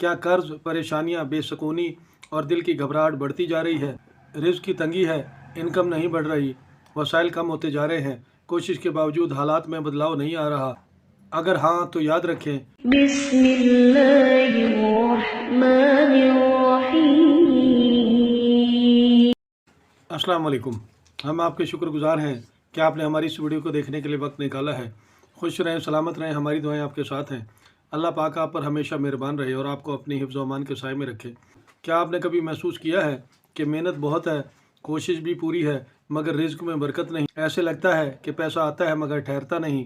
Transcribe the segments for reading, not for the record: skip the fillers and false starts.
کیا قرض، پریشانیاں، بے سکونی اور دل کی گھبراہٹ بڑھتی جا رہی ہے؟ رزق کی تنگی ہے، انکم نہیں بڑھ رہی، وسائل کم ہوتے جا رہے ہیں، کوشش کے باوجود حالات میں بدلاؤ نہیں آ رہا؟ اگر ہاں تو یاد رکھیں، بسم اللہ الرحمن الرحیم۔ السلام علیکم۔ ہم آپ کے شکر گزار ہیں کہ آپ نے ہماری اس ویڈیو کو دیکھنے کے لیے وقت نکالا ہے۔ خوش رہیں، سلامت رہیں، ہماری دعائیں آپ کے ساتھ ہیں۔ اللہ پاک آپ پر ہمیشہ مہربان رہے اور آپ کو اپنی حفظ و امان کے سائے میں رکھے۔ کیا آپ نے کبھی محسوس کیا ہے کہ محنت بہت ہے، کوشش بھی پوری ہے، مگر رزق میں برکت نہیں؟ ایسے لگتا ہے کہ پیسہ آتا ہے مگر ٹھہرتا نہیں۔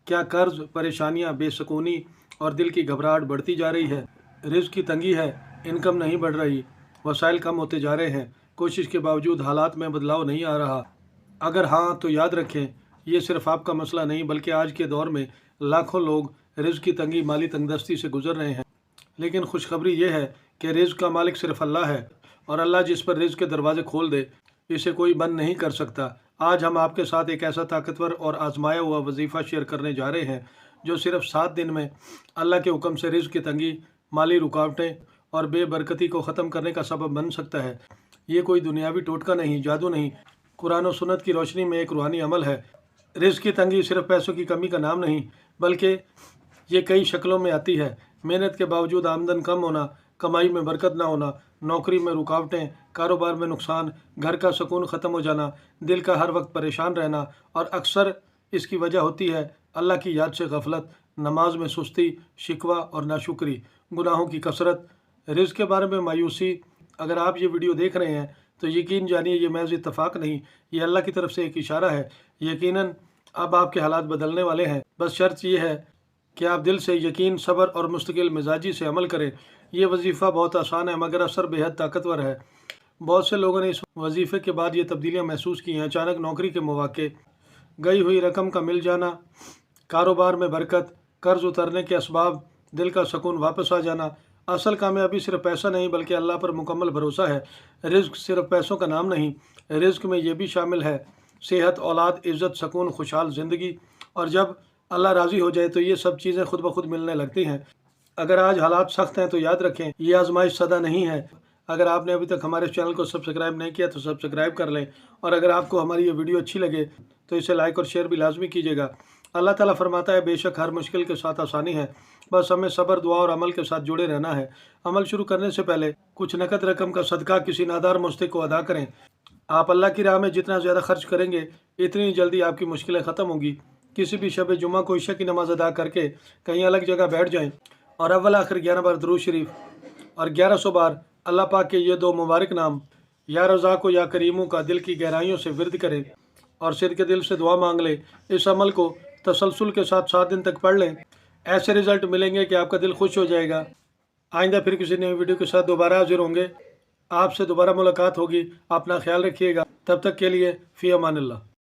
کیا قرض، پریشانیاں، بے سکونی اور دل کی گھبراہٹ بڑھتی جا رہی ہے؟ رزق کی تنگی ہے، انکم نہیں بڑھ رہی، وسائل کم ہوتے جا رہے ہیں، کوشش کے باوجود حالات میں بدلاؤ نہیں آ رہا؟ اگر ہاں تو یاد رکھیں، یہ صرف آپ کا مسئلہ نہیں بلکہ آج کے دور میں لاکھوں لوگ رزق کی تنگی، مالی تنگ دستی سے گزر رہے ہیں۔ لیکن خوشخبری یہ ہے کہ رزق کا مالک صرف اللہ ہے، اور اللہ جس پر رزق کے دروازے کھول دے اسے کوئی بند نہیں کر سکتا۔ آج ہم آپ کے ساتھ ایک ایسا طاقتور اور آزمایا ہوا وظیفہ شیئر کرنے جا رہے ہیں جو صرف 7 دن میں اللہ کے حکم سے رزق کی تنگی، مالی رکاوٹیں اور بے برکتی کو ختم کرنے کا سبب بن سکتا ہے۔ یہ کوئی دنیاوی ٹوٹکا نہیں، جادو نہیں، قرآن و سنت کی روشنی میں ایک روحانی عمل ہے۔ رزق کی تنگی صرف پیسوں کی کمی کا نام نہیں، بلکہ یہ کئی شکلوں میں آتی ہے۔ محنت کے باوجود آمدن کم ہونا، کمائی میں برکت نہ ہونا، نوکری میں رکاوٹیں، کاروبار میں نقصان، گھر کا سکون ختم ہو جانا، دل کا ہر وقت پریشان رہنا، اور اکثر اس کی وجہ ہوتی ہے اللہ کی یاد سے غفلت، نماز میں سستی، شکوہ اور ناشکری، گناہوں کی کثرت، رزق کے بارے میں مایوسی۔ اگر آپ یہ ویڈیو دیکھ رہے ہیں تو یقین جانیے یہ محض اتفاق نہیں، یہ اللہ کی طرف سے ایک اشارہ ہے۔ یقیناً اب آپ کے حالات بدلنے والے ہیں، بس شرط یہ ہے کہ آپ دل سے یقین، صبر اور مستقل مزاجی سے عمل کریں۔ یہ وظیفہ بہت آسان ہے مگر اثر بے حد طاقتور ہے۔ بہت سے لوگوں نے اس وظیفے کے بعد یہ تبدیلیاں محسوس کی ہیں: اچانک نوکری کے مواقع، گئی ہوئی رقم کا مل جانا، کاروبار میں برکت، قرض اترنے کے اسباب، دل کا سکون واپس آ جانا۔ اصل کامیابی صرف پیسہ نہیں بلکہ اللہ پر مکمل بھروسہ ہے۔ رزق صرف پیسوں کا نام نہیں، رزق میں یہ بھی شامل ہے صحت، اولاد، عزت، سکون، خوشحال زندگی، اور جب اللہ راضی ہو جائے تو یہ سب چیزیں خود بخود ملنے لگتی ہیں۔ اگر آج حالات سخت ہیں تو یاد رکھیں، یہ آزمائش سدا نہیں ہے۔ اگر آپ نے ابھی تک ہمارے چینل کو سبسکرائب نہیں کیا تو سبسکرائب کر لیں، اور اگر آپ کو ہماری یہ ویڈیو اچھی لگے تو اسے لائک اور شیئر بھی لازمی کیجیے گا۔ اللہ تعالیٰ فرماتا ہے، بے شک ہر مشکل کے ساتھ آسانی ہے، بس ہمیں صبر، دعا اور عمل کے ساتھ جڑے رہنا ہے۔ عمل شروع کرنے سے پہلے کچھ نقد رقم کا صدقہ کسی نادار مستحق کو ادا کریں۔ آپ اللہ کی راہ میں جتنا زیادہ خرچ کریں گے اتنی جلدی آپ کی مشکلیں ختم ہوں گی۔ کسی بھی شب جمعہ کو عشاء کی نماز ادا کر کے کہیں الگ جگہ بیٹھ جائیں اور اول آخر 11 بار درود شریف اور 1100 بار اللہ پاک کے یہ 2 مبارک نام یا رزاق یا کریموں کا دل کی گہرائیوں سے ورد کریں اور صدقے دل سے دعا مانگ لیں۔ اس عمل کو تسلسل کے ساتھ 7 دن تک پڑھ لیں، ایسے رزلٹ ملیں گے کہ آپ کا دل خوش ہو جائے گا۔ آئندہ پھر کسی نئی ویڈیو کے ساتھ دوبارہ حاضر ہوں گے، آپ سے دوبارہ ملاقات ہوگی۔ اپنا خیال رکھیے گا، تب تک کے لیے فی امان اللہ۔